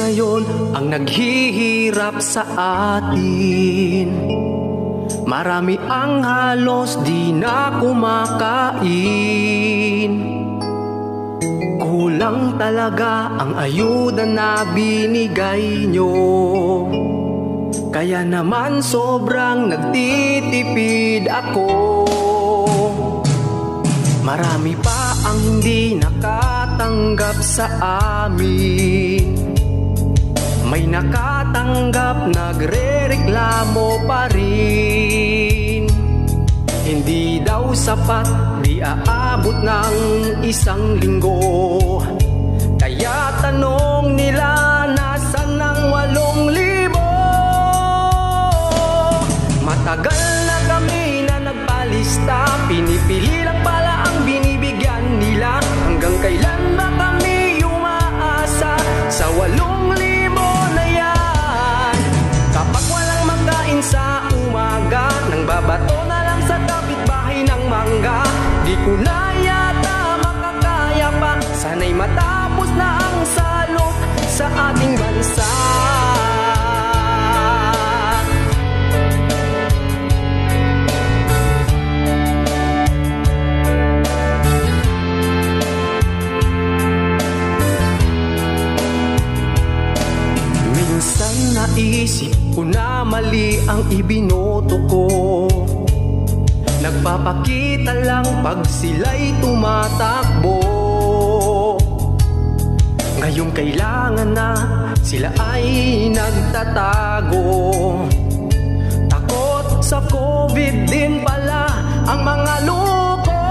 ngayon ang naghihirap sa atin. Marami ang halos di na kumakain. Kulang talaga ang ayuda na binigay nyo. Kaya naman sobrang nagtitipid ako. Marami pa ang hindi nakatanggap sa amin. May nakatanggap, nagrereklamo pa rin. Hindi daw sapat, di aabot ng isang linggo. Kaya tanong nila, nasan ang 8,000? Matagal na kami na nagpalista, pinipili lang pala ang binibigyan nila. Hanggang kailan ba kami umaasa sa 8,000 na yan? Kapag walang makain sa umaga, nang babato na lang sa kapitbahay ng mangga. Di ko na yata makakaya pa, sana'y matapos na ang salot sa ating bansa. Minsan naisip ko na mali ang ibinoto ko. Nagpapakita lang pag sila'y tumatakbo. Ngayong kailangan na, sila ay nagtatago. Takot sa COVID din pala ang mga loko.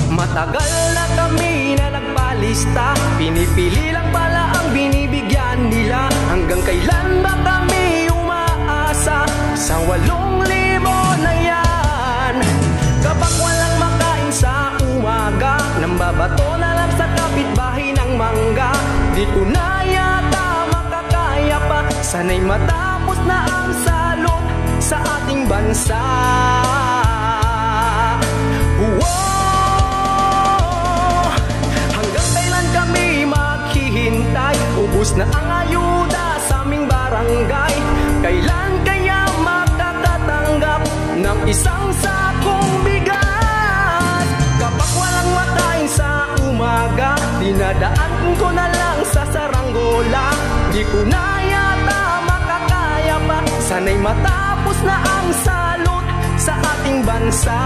Matagal na kami na nagpalista, pinipili lang pala ang binibigyan nila. Hanggang kailan ba kami umaasa sa 8,000 na yan? Kapag walang makain sa umaga, nang babato na lang sa kapitbahay ng mangga. Di ko na yata makakaya pa, sana'y matapos na ang salot sa ating bansa. Hanggang kailan kami maghihintay? Ubus na ang ayuda sa aming barangay. Kailan kaya makakatanggap ng isang sakong bigas? Kapag walang makain sa umaga, dinadaan ko na lang sa saranggola. Di ko na yata makakaya pa, sana'y matapos na ang salot sa ating bansa.